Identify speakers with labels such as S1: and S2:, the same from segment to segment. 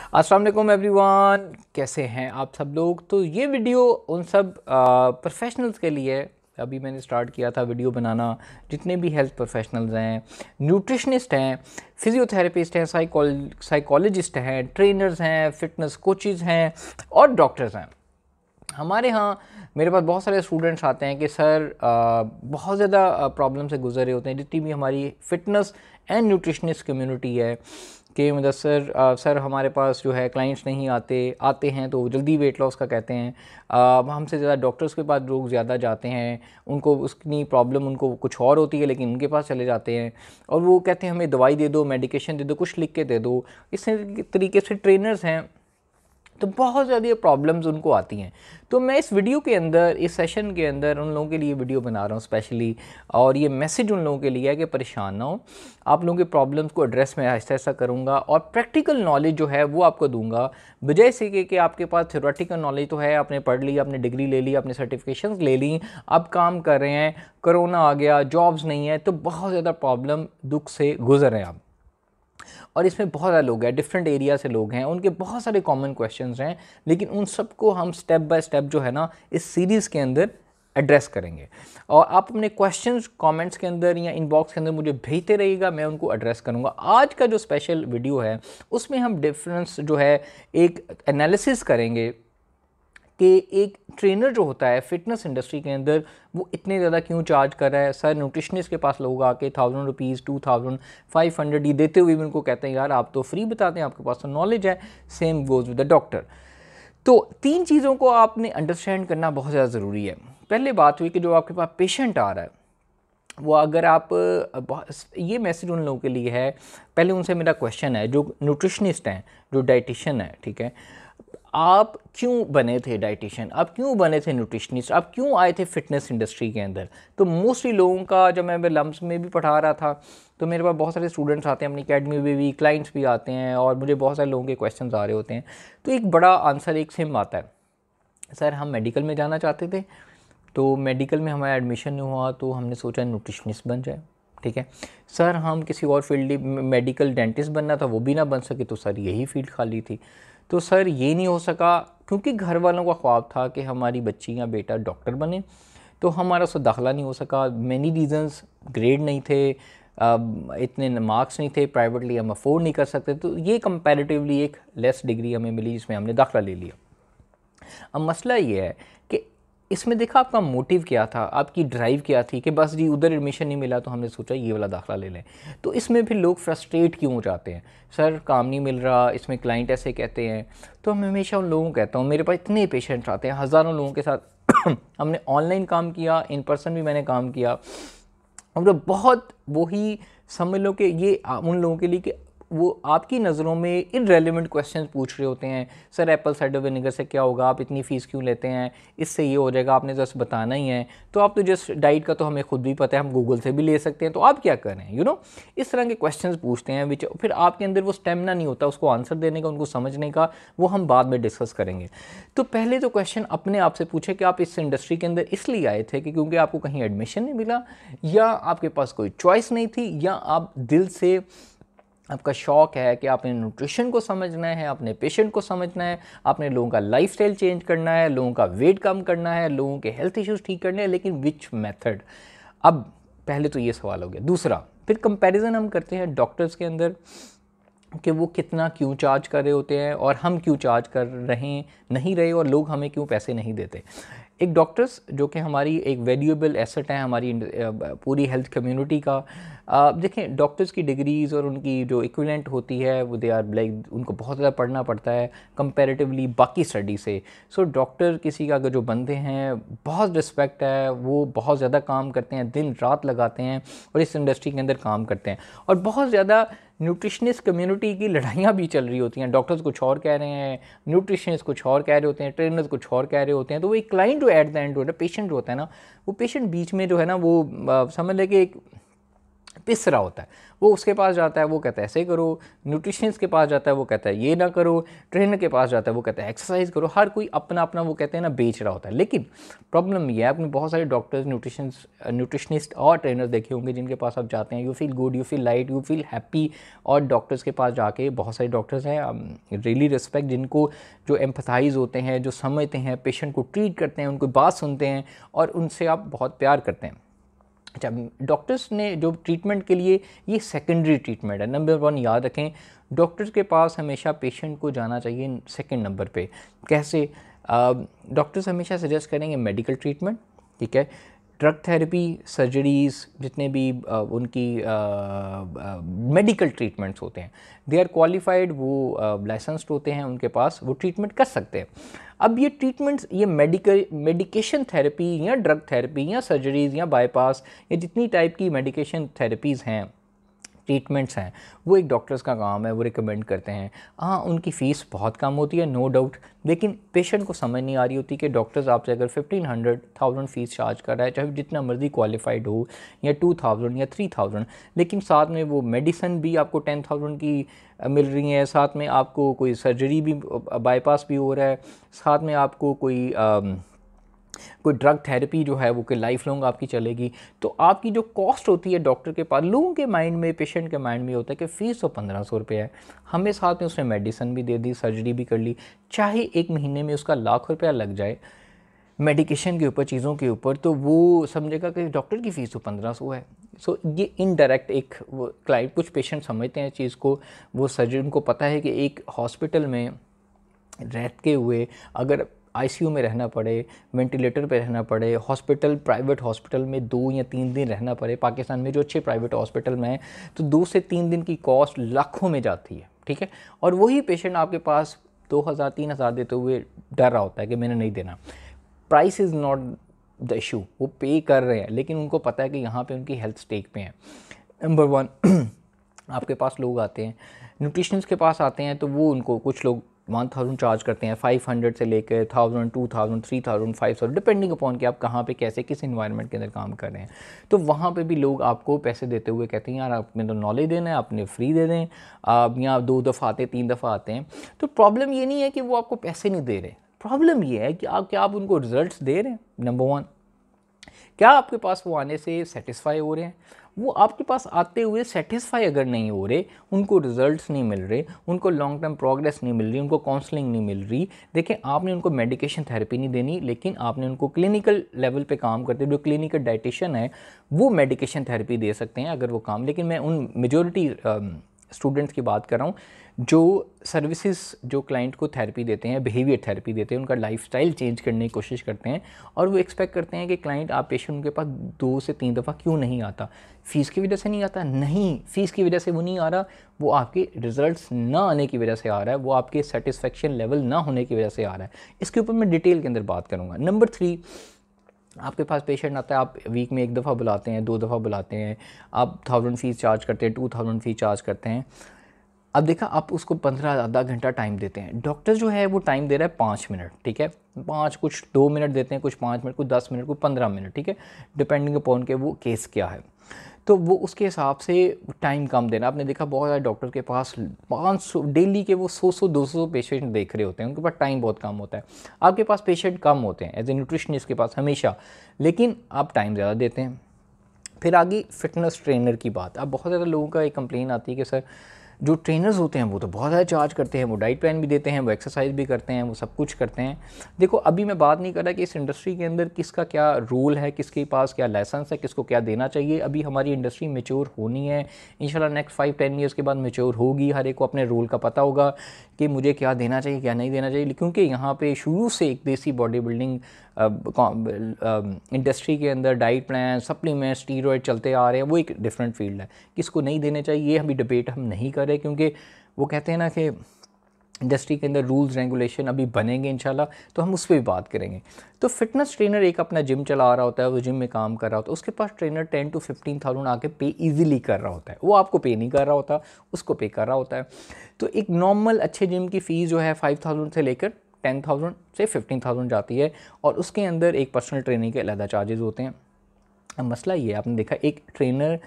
S1: अस्सलाम वालेकुम एवरीवन, कैसे हैं आप सब लोग। तो ये वीडियो उन सब प्रोफेशनल्स के लिए है। अभी मैंने स्टार्ट किया था वीडियो बनाना। जितने भी हेल्थ प्रोफेशनल्स हैं, न्यूट्रिशनिस्ट हैं, फिजियोथेरेपिस्ट हैं, साइकोलॉजिस्ट हैं, ट्रेनर्स हैं, फिटनेस कोचेज़ हैं और डॉक्टर्स हैं। हमारे यहाँ मेरे पास बहुत सारे स्टूडेंट्स आते हैं कि सर बहुत ज़्यादा प्रॉब्लम से गुजर रहे होते हैं। जितनी भी हमारी फ़िटनेस एंड न्यूट्रिशनिस्ट कम्युनिटी है कि मतलब सर हमारे पास जो है क्लाइंट्स नहीं आते हैं तो जल्दी वेट लॉस का कहते हैं। हमसे ज़्यादा डॉक्टर्स के पास लोग ज़्यादा जाते हैं, उनको उसकी प्रॉब्लम उनको कुछ और होती है लेकिन उनके पास चले जाते हैं और वो कहते हैं हमें दवाई दे दो, मेडिकेशन दे दो, कुछ लिख के दे दो। इस तरीके से ट्रेनर्स हैं तो बहुत ज़्यादा प्रॉब्लम्स उनको आती हैं। तो मैं इस वीडियो के अंदर, इस सेशन के अंदर उन लोगों के लिए वीडियो बना रहा हूँ स्पेशली, और ये मैसेज उन लोगों के लिए है कि परेशान ना हो। आप लोगों के प्रॉब्लम्स को एड्रेस में आहिस्ता आहिस्ता करूँगा और प्रैक्टिकल नॉलेज जो है वो आपको दूंगा, बजाय से कि आपके पास थ्योरेटिकल नॉलेज तो है, आपने पढ़ ली, आपने डिग्री ले ली, आपने सर्टिफिकेशंस ले ली, आप काम कर रहे हैं, कोरोना आ गया, जॉब्स नहीं है, तो बहुत ज़्यादा प्रॉब्लम दुख से गुजर रहे हैं आप। और इसमें बहुत ज़्यादा लोग हैं, डिफरेंट एरिया से लोग हैं, उनके बहुत सारे कॉमन क्वेश्चंस हैं, लेकिन उन सबको हम स्टेप बाय स्टेप जो है ना इस सीरीज़ के अंदर एड्रेस करेंगे। और आप अपने क्वेश्चंस कमेंट्स के अंदर या इनबॉक्स के अंदर मुझे भेजते रहिएगा, मैं उनको एड्रेस करूँगा। आज का जो स्पेशल वीडियो है उसमें हम डिफरेंस जो है एक एनालिसिस करेंगे कि एक ट्रेनर जो होता है फिटनेस इंडस्ट्री के अंदर वो इतने ज़्यादा क्यों चार्ज कर रहा है। सर न्यूट्रिशनिस्ट के पास लोग आके 1000 रुपीज़ 2500 ये देते हुए भी उनको कहते हैं यार आप तो फ्री बताते हैं, आपके पास तो नॉलेज है। Same goes with the doctor. तो 3 चीज़ों को आपने अंडरस्टैंड करना बहुत ज़्यादा ज़रूरी है। पहले बात हुई कि जो आपके पास पेशेंट आ रहा है वो अगर आप ये मैसेज उन लोगों के लिए है। पहले उनसे मेरा क्वेश्चन है, जो न्यूट्रिशनिस्ट हैं, जो डाइटिशियन है, ठीक है, आप क्यों बने थे डाइटिशियन, आप क्यों बने थे न्यूट्रिशनिस्ट, आप क्यों आए थे फिटनेस इंडस्ट्री के अंदर। तो मोस्टली लोगों का, जब मैं लम्स में भी पढ़ा रहा था तो मेरे पास बहुत सारे स्टूडेंट्स आते हैं, अपनी अकेडमी में भी क्लाइंट्स भी आते हैं और मुझे बहुत सारे लोगों के क्वेश्चंस आ रहे होते हैं। तो एक बड़ा आंसर एक सेम आता है, सर हम मेडिकल में जाना चाहते थे, तो मेडिकल में हमारा एडमिशन नहीं हुआ तो हमने सोचा न्यूट्रिशनिस्ट बन जाए। ठीक है सर, हम किसी और फील्ड, मेडिकल डेंटिस्ट बनना था वो भी ना बन सके तो सर यही फील्ड खाली थी। तो सर ये नहीं हो सका क्योंकि घर वालों का ख्वाब था कि हमारी बच्ची या बेटा डॉक्टर बने, तो हमारा उससे दाखिला नहीं हो सका। मैनी रीज़न्स, ग्रेड नहीं थे, इतने मार्क्स नहीं थे, प्राइवेटली हम अफोर्ड नहीं कर सकते, तो ये कंपैरेटिवली एक लेस डिग्री हमें मिली जिसमें हमने दाखिला ले लिया। अब मसला ये है कि इसमें देखा आपका मोटिव क्या था, आपकी ड्राइव क्या थी कि बस जी उधर एडमिशन नहीं मिला तो हमने सोचा ये वाला दाखिला ले लें। तो इसमें फिर लोग फ्रस्ट्रेट क्यों हो जाते हैं, सर काम नहीं मिल रहा, इसमें क्लाइंट ऐसे कहते हैं। तो मैं हमेशा उन लोगों को कहता हूँ, मेरे पास इतने पेशेंट्स आते हैं, हज़ारों लोगों के साथ हमने ऑनलाइन काम किया, इन पर्सन भी मैंने काम किया, और बहुत वही समझ लो कि ये उन लोगों के लिए कि वो आपकी नज़रों में इनरेलेवेंट क्वेश्चंस पूछ रहे होते हैं। सर एप्पल साइडर विनेगर से क्या होगा, आप इतनी फ़ीस क्यों लेते हैं, इससे ये हो जाएगा, आपने जस्ट बताना ही है। तो आप तो जस्ट डाइट का तो हमें खुद भी पता है, हम गूगल से भी ले सकते हैं, तो आप क्या करें, यू नो इस तरह के क्वेश्चंस पूछते हैं विच फिर आपके अंदर वो स्टेमिना नहीं होता उसको आंसर देने का, उनको समझने का। वो हम बाद में डिस्कस करेंगे। तो पहले तो क्वेश्चन अपने आप से पूछे कि आप इस इंडस्ट्री के अंदर इसलिए आए थे कि क्योंकि आपको कहीं एडमिशन नहीं मिला, या आपके पास कोई चॉइस नहीं थी, या आप दिल से आपका शौक़ है कि आपने न्यूट्रिशन को समझना है, अपने पेशेंट को समझना है, आपने लोगों का लाइफस्टाइल चेंज करना है, लोगों का वेट कम करना है, लोगों के हेल्थ इश्यूज़ ठीक करने हैं, लेकिन विच मेथड। अब पहले तो ये सवाल हो गया। दूसरा, फिर कंपैरिजन हम करते हैं डॉक्टर्स के अंदर कि वो कितना क्यों चार्ज कर रहे होते हैं और हम क्यों चार्ज कर रहे नहीं रहे, और लोग हमें क्यों पैसे नहीं देते। एक डॉक्टर्स जो कि हमारी एक वैल्यूएबल एसेट है हमारी पूरी हेल्थ कम्युनिटी का। देखें डॉक्टर्स की डिग्रीज़ और उनकी जो इक्विवेलेंट होती है वो दे आर लाइक, उनको बहुत ज़्यादा पढ़ना पड़ता है कंपैरेटिवली बाकी स्टडी से। सो डॉक्टर किसी का अगर जो बंदे हैं बहुत रिस्पेक्ट है, वो बहुत ज़्यादा काम करते हैं, दिन रात लगाते हैं और इस इंडस्ट्री के अंदर काम करते हैं। और बहुत ज़्यादा न्यूट्रिशनिस्ट कम्युनिटी की लड़ाइयाँ भी चल रही होती हैं, डॉक्टर्स कुछ और कह रहे हैं, न्यूट्रिशनिस्ट कुछ और कह रहे होते हैं, ट्रेनर्स कुछ और कह रहे होते हैं। तो वो एक क्लाइंट जो एट द एंड होता है, पेशेंट जो होता है ना, वो पेशेंट बीच में जो है ना वो समझ लें कि एक पिस रहा होता है, वो उसके पास जाता है, वो कहता है ऐसे करो, न्यूट्रिशनिस्ट के पास जाता है, वो कहता है ये ना करो, ट्रेनर के पास जाता है, वो कहता है एक्सरसाइज करो, हर कोई अपना अपना वो कहते हैं ना बेच रहा होता है। लेकिन प्रॉब्लम ये है, आपने बहुत सारे डॉक्टर्स, न्यूट्रिशनिस्ट और ट्रेनर देखे होंगे जिनके पास आप जाते हैं, you feel good, you feel light, you feel happy, और डॉक्टर्स के पास जाके बहुत सारे डॉक्टर्स हैं रियली रिस्पेक्ट, जिनको जो एम्पथाइज होते हैं, जो समझते हैं, पेशेंट को ट्रीट करते हैं, उनको बात सुनते हैं और उनसे आप बहुत प्यार करते हैं। अच्छा, डॉक्टर्स ने जो ट्रीटमेंट के लिए, ये सेकेंडरी ट्रीटमेंट है। नंबर 1 याद रखें, डॉक्टर्स के पास हमेशा पेशेंट को जाना चाहिए सेकंड नंबर पे। कैसे? डॉक्टर्स हमेशा सजेस्ट करेंगे मेडिकल ट्रीटमेंट, ठीक है, ड्रग थेरेपी, सर्जरीज़, जितने भी उनकी मेडिकल ट्रीटमेंट्स होते हैं, दे आर क्वालिफाइड, वो लाइसेंस्ड होते हैं, उनके पास वो ट्रीटमेंट कर सकते हैं। अब ये ट्रीटमेंट्स, ये मेडिकेशन थेरेपी या ड्रग थेरेपी या सर्जरीज़ या बाईपास या जितनी टाइप की मेडिकेशन थेरेपीज़ हैं, ट्रीटमेंट्स हैं, वो एक डॉक्टर्स का काम है, वो रिकमेंड करते हैं। हाँ, उनकी फ़ीस बहुत कम होती है, नो डाउट, लेकिन पेशेंट को समझ नहीं आ रही होती कि डॉक्टर्स आपसे अगर 1500 फ़ीस चार्ज कर रहा है, चाहे जितना मर्जी क्वालिफाइड हो, या 2000 या 3000, लेकिन साथ में वो मेडिसिन भी आपको 10,000 की मिल रही है, साथ में आपको कोई सर्जरी भी, बाईपास भी हो रहा है, साथ में आपको कोई ड्रग थेरेपी जो है वो कि लाइफ लॉन्ग आपकी चलेगी। तो आपकी जो कॉस्ट होती है डॉक्टर के पास, लोगों के माइंड में, पेशेंट के माइंड में होता है कि फ़ीस तो 1500 रुपये है, हमें साथ में उसने मेडिसिन भी दे दी, सर्जरी भी कर ली, चाहे एक महीने में उसका लाख रुपया लग जाए मेडिकेशन के ऊपर, चीज़ों के ऊपर, तो वो समझेगा कि डॉक्टर की फ़ीस तो 1500 है। सो ये इनडायरेक्ट एक वो क्लाइंट, कुछ पेशेंट समझते हैं चीज़ को, वो सर्जन, उनको पता है कि एक हॉस्पिटल में रहते हुए अगर आईसीयू में रहना पड़े, वेंटिलेटर पे रहना पड़े, हॉस्पिटल, प्राइवेट हॉस्पिटल में 2 या 3 दिन रहना पड़े, पाकिस्तान में जो अच्छे प्राइवेट हॉस्पिटल में हैं, तो 2 से 3 दिन की कॉस्ट लाखों में जाती है, ठीक है। और वही पेशेंट आपके पास 2000-3000 देते हुए डर रहा होता है कि मैंने नहीं देना। Price is not the issue, वो पे कर रहे हैं, लेकिन उनको पता है कि यहाँ पे उनकी हेल्थ स्टेक पे है। नंबर 1 आपके पास लोग आते हैं, न्यूट्रिशनिस्ट के पास आते हैं, तो वो उनको, कुछ लोग 1000 चार्ज करते हैं, 500 से लेकर 1000, 2000, 3000, 500, डिपेंडिंग अपॉन कि आप कहाँ पे, कैसे, किस इन्वायरमेंट के अंदर काम कर रहे हैं। तो वहाँ पे भी लोग आपको पैसे देते हुए कहते हैं यार आपने तो नॉलेज देना है, आपने फ्री दे दें, आप यहाँ 2 दफ़ा आते, 3 दफ़ा आते हैं। तो प्रॉब्लम ये नहीं है कि वो आपको पैसे नहीं दे रहे, प्रॉब्लम ये है कि क्या आप उनको रिजल्ट्स दे रहे हैं। नंबर 1, क्या आपके पास वो आने से सेटिस्फाई हो रहे हैं? वो आपके पास आते हुए सेटिस्फाई अगर नहीं हो रहे, उनको रिजल्ट्स नहीं मिल रहे, उनको लॉन्ग टर्म प्रोग्रेस नहीं मिल रही, उनको काउंसलिंग नहीं मिल रही, देखें आपने उनको मेडिकेशन थेरेपी नहीं देनी, लेकिन आपने उनको क्लिनिकल लेवल पे काम करते, जो क्लिनिकल डाइटिशियन है वो मेडिकेशन थेरेपी दे सकते हैं अगर वो काम। लेकिन मैं उन मेजॉरिटी स्टूडेंट्स की बात कर रहा हूँ जो सर्विसेज, जो क्लाइंट को थेरेपी देते हैं, बिहेवियर थेरेपी देते हैं, उनका लाइफस्टाइल चेंज करने की कोशिश करते हैं, और वो एक्सपेक्ट करते हैं कि क्लाइंट, आप पेशेंट उनके पास 2 से 3 दफ़ा क्यों नहीं आता? फ़ीस की वजह से नहीं आता? नहीं, फ़ीस की वजह से वो नहीं आ रहा, वो आपके रिजल्ट्स ना आने की वजह से आ रहा है, वो आपके सेटिस्फेक्शन लेवल ना होने की वजह से आ रहा है। इसके ऊपर मैं डिटेल के अंदर बात करूँगा। नंबर 3, आपके पास पेशेंट आता है, आप वीक में 1 दफ़ा बुलाते हैं, 2 दफ़ा बुलाते हैं, आप 1000 फ़ीस चार्ज करते हैं, 2000 फ़ीस चार्ज करते हैं। अब देखा, आप उसको 15 आधा घंटा टाइम देते हैं, डॉक्टर जो है वो टाइम दे रहा है 5 मिनट, ठीक है, 5, कुछ 2 मिनट देते हैं, कुछ 5 मिनट, कुछ 10 मिनट, कुछ 15 मिनट, ठीक है, डिपेंडिंग अपॉन के वो केस क्या है, तो वो उसके हिसाब से टाइम कम देना। आपने देखा बहुत सारे डॉक्टर के पास 500 डेली के वो 100-200 पेशेंट देख रहे होते हैं, उनके पास टाइम बहुत कम होता है। आपके पास पेशेंट कम होते हैं एज ए न्यूट्रिशनिस्ट के पास हमेशा, लेकिन आप टाइम ज़्यादा देते हैं। फिर आगे फिटनेस ट्रेनर की बात। अब बहुत ज़्यादा लोगों का एक कंप्लेन आती है कि सर जो ट्रेनर्स होते हैं वो तो बहुत ज़्यादा चार्ज करते हैं, वो डाइट प्लान भी देते हैं, वो एक्सरसाइज भी करते हैं, वो सब कुछ करते हैं। देखो, अभी मैं बात नहीं कर रहा कि इस इंडस्ट्री के अंदर किसका क्या रोल है, किसके पास क्या लाइसेंस है, किसको क्या देना चाहिए। अभी हमारी इंडस्ट्री मैच्योर होनी है, इंशाल्लाह नेक्स्ट 5-10 ईयर्स के बाद मैच्योर होगी, हर एक को अपने रोल का पता होगा कि मुझे क्या देना चाहिए, क्या नहीं देना चाहिए। क्योंकि यहाँ पे शुरू से एक देसी बॉडी बिल्डिंग इंडस्ट्री के अंदर डाइट प्लान, सप्लीमेंट, स्टीरॉयड चलते आ रहे हैं, वो एक डिफरेंट फील्ड है। किसको नहीं देने चाहिए ये अभी डिबेट हम नहीं कर रहे, क्योंकि वो कहते हैं ना कि इंडस्ट्री के अंदर रूल्स रेगुलेशन अभी बनेंगे इंशाल्लाह, तो हम उस पर भी बात करेंगे। तो फिटनेस ट्रेनर एक अपना जिम चला रहा होता है, वो जिम में काम कर रहा होता है, उसके पास ट्रेनर 10 to 15,000 आके पे ईजिली कर रहा होता है, वो आपको पे नहीं कर रहा होता, उसको पे कर रहा होता है। तो एक नॉर्मल अच्छे जिम की फ़ीस जो है 5000 से लेकर 10,000 से 15,000 जाती है, और उसके अंदर एक पर्सनल ट्रेनिंग के अलग चार्जेस होते हैं। अब मसला ये है, आपने देखा एक ट्रेनर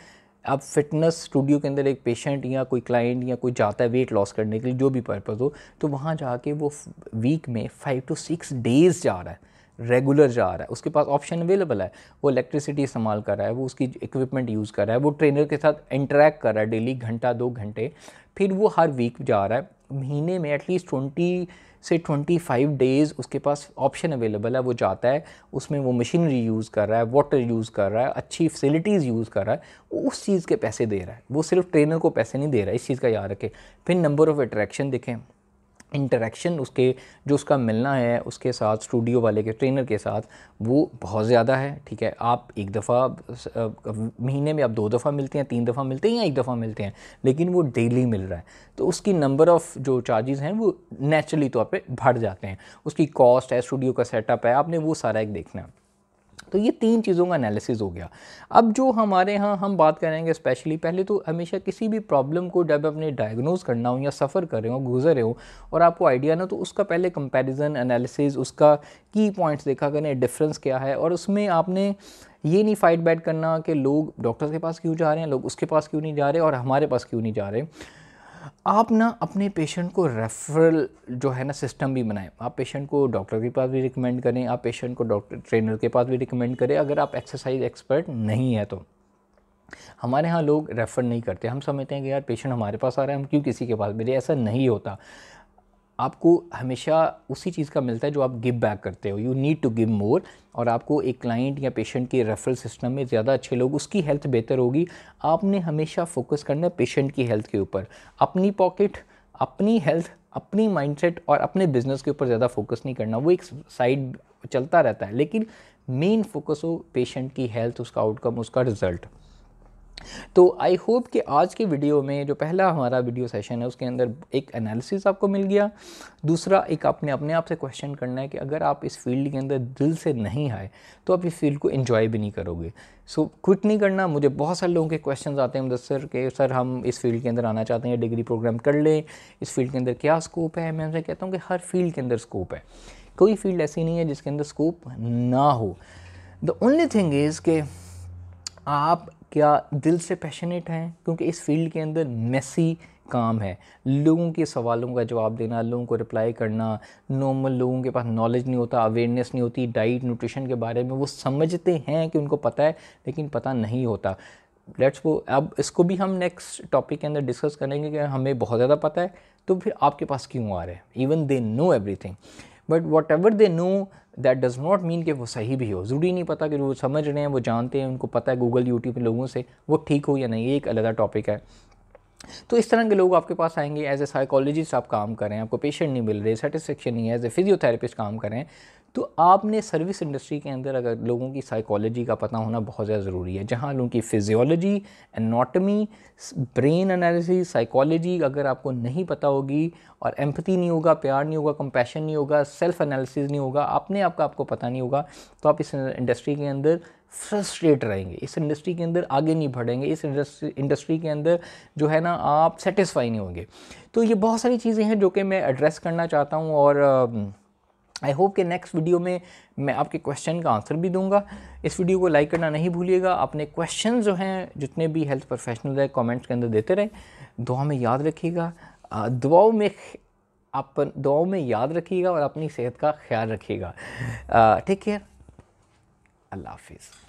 S1: अब फिटनेस स्टूडियो के अंदर एक पेशेंट या कोई क्लाइंट या कोई जाता है वेट लॉस करने के लिए, जो भी पर्पज़ हो, तो वहाँ जाके वो वीक में 5 to 6 डेज़ जा रहा है, रेगुलर जा रहा है, उसके पास ऑप्शन अवेलेबल है, वो इलेक्ट्रिसिटी इस्तेमाल कर रहा है, वो उसकी इक्विपमेंट यूज़ कर रहा है, वो ट्रेनर के साथ इंटरेक्ट कर रहा है डेली घंटा 2 घंटे, फिर वो हर वीक जा रहा है, महीने में एटलीस्ट 20 से 25 डेज़ उसके पास ऑप्शन अवेलेबल है, वो जाता है, उसमें वो मशीनरी यूज़ कर रहा है, वाटर यूज़ कर रहा है, अच्छी फैसिलिटीज़ यूज़ कर रहा है, वो उस चीज़ के पैसे दे रहा है, वो सिर्फ ट्रेनर को पैसे नहीं दे रहा है, इस चीज़ का याद रखें। फिर नंबर ऑफ़ अट्रैक्शन देखें, इंटरेक्शन उसके जो उसका मिलना है उसके साथ स्टूडियो वाले के ट्रेनर के साथ वो बहुत ज़्यादा है, ठीक है। आप एक दफ़ा महीने में आप 2 दफ़ा मिलते हैं, 3 दफ़ा मिलते हैं या 1 दफ़ा मिलते हैं, लेकिन वो डेली मिल रहा है, तो उसकी नंबर ऑफ़ जो चार्जेस हैं वो नेचुरली तौर पे बढ़ जाते हैं। उसकी कॉस्ट है, स्टूडियो का सेटअप है, आपने वो सारा एक देखना है। तो ये 3 चीज़ों का एनालिसिस हो गया। अब जो हमारे यहाँ हम बात करेंगे स्पेशली, पहले तो हमेशा किसी भी प्रॉब्लम को जब अपने डायग्नोज़ करना हो या सफ़र कर रहे हो, गुज़र रहे हो और आपको आइडिया ना, तो उसका पहले कंपैरिजन एनालिसिस, उसका की पॉइंट्स देखा करें, डिफरेंस क्या है, और उसमें आपने ये नहीं फाइट बैट करना कि लोग डॉक्टर के पास क्यों जा रहे हैं, लोग उसके पास क्यों नहीं जा रहे और हमारे पास क्यों नहीं जा रहे। आप ना अपने पेशेंट को रेफरल जो है ना सिस्टम भी बनाएं। आप पेशेंट को डॉक्टर के पास भी रिकमेंड करें, आप पेशेंट को डॉक्टर ट्रेनर के पास भी रिकमेंड करें, अगर आप एक्सरसाइज एक्सपर्ट नहीं है तो। हमारे यहाँ लोग रेफ़र नहीं करते, हम समझते हैं कि यार पेशेंट हमारे पास आ रहा है, हम क्यों किसी के पास भेजें, ऐसा नहीं होता। आपको हमेशा उसी चीज़ का मिलता है जो आप गिव बैक करते हो, you need to give more, और आपको एक क्लाइंट या पेशेंट के रेफरल सिस्टम में ज़्यादा अच्छे लोग, उसकी हेल्थ बेहतर होगी। आपने हमेशा फोकस करना है पेशेंट की हेल्थ के ऊपर, अपनी पॉकेट, अपनी हेल्थ, अपनी माइंडसेट और अपने बिजनेस के ऊपर ज़्यादा फोकस नहीं करना, वो एक साइड चलता रहता है, लेकिन मेन फोकस हो पेशेंट की हेल्थ, उसका आउटकम, उसका रिज़ल्ट। तो आई होप कि आज के वीडियो में जो पहला हमारा वीडियो सेशन है उसके अंदर एक एनालिसिस आपको मिल गया। दूसरा, एक आपने अपने आप से क्वेश्चन करना है कि अगर आप इस फील्ड के अंदर दिल से नहीं आए तो आप इस फील्ड को एंजॉय भी नहीं करोगे। सो क्विट नहीं करना। मुझे बहुत सारे लोगों के क्वेश्चन आते हैं मुदस्सिर के, सर हम इस फील्ड के अंदर आना चाहते हैं, डिग्री प्रोग्राम कर लें, इस फील्ड के अंदर क्या स्कोप है। मैं उनसे कहता हूँ कि हर फील्ड के अंदर स्कोप है, कोई फील्ड ऐसी नहीं है जिसके अंदर स्कोप ना हो। द ओनली थिंग इज़ कि आप क्या दिल से पैशनेट हैं, क्योंकि इस फील्ड के अंदर मेसी काम है, लोगों के सवालों का जवाब देना, लोगों को रिप्लाई करना। नॉर्मल लोगों के पास नॉलेज नहीं होता, अवेयरनेस नहीं होती डाइट न्यूट्रिशन के बारे में, वो समझते हैं कि उनको पता है लेकिन पता नहीं होता। लेट्स वो अब इसको भी हम नेक्स्ट टॉपिक के अंदर डिस्कस करेंगे कि हमें बहुत ज़्यादा पता है तो फिर आपके पास क्यों आ रहे हैं। Even they know everything, but what ever they know that does not mean कि वो सही भी हो। ज़रूरी नहीं पता कि वो समझ रहे हैं, वो जानते हैं, उनको पता है गूगल यूट्यूब पे लोगों से, वो ठीक हो या नहीं, ये एक अलग टॉपिक है। तो इस तरह के लोग आपके पास आएंगे। एज ए साइकोलॉजिस्ट आप काम करें, आपको पेशेंट नहीं मिल रहे, सेटिस्फेक्शन नहीं है, एज ए फिजियोथेरेपिस्ट काम करें, तो आपने सर्विस इंडस्ट्री के अंदर अगर लोगों की साइकोलॉजी का पता होना बहुत ज़्यादा ज़रूरी है, जहाँ लोगों की physiology, anatomy, brain analysis, psychology अगर आपको नहीं पता होगी और एम्पैथी नहीं होगा, प्यार नहीं होगा, कंपैशन नहीं होगा, सेल्फ एनालिसिस नहीं होगा, अपने आप का आपको पता नहीं होगा, तो आप इस इंडस्ट्री के अंदर फ्रस्ट्रेट रहेंगे, इस इंडस्ट्री के अंदर आगे नहीं बढ़ेंगे, इस इंडस्ट्री के अंदर जो है ना आप सेटिस्फाई नहीं होंगे। तो ये बहुत सारी चीज़ें हैं जो कि मैं एड्रेस करना चाहता हूँ, और आई होप कि नेक्स्ट वीडियो में मैं आपके क्वेश्चन का आंसर भी दूंगा। इस वीडियो को लाइक करना नहीं भूलिएगा। अपने क्वेश्चन जो हैं जितने भी हेल्थ प्रोफेशनल है कमेंट्स के अंदर देते रहें। दुआ में याद रखिएगा, दुआओं में याद रखिएगा और अपनी सेहत का ख्याल रखिएगा। टेक केयर, अल्लाह हाफिज़।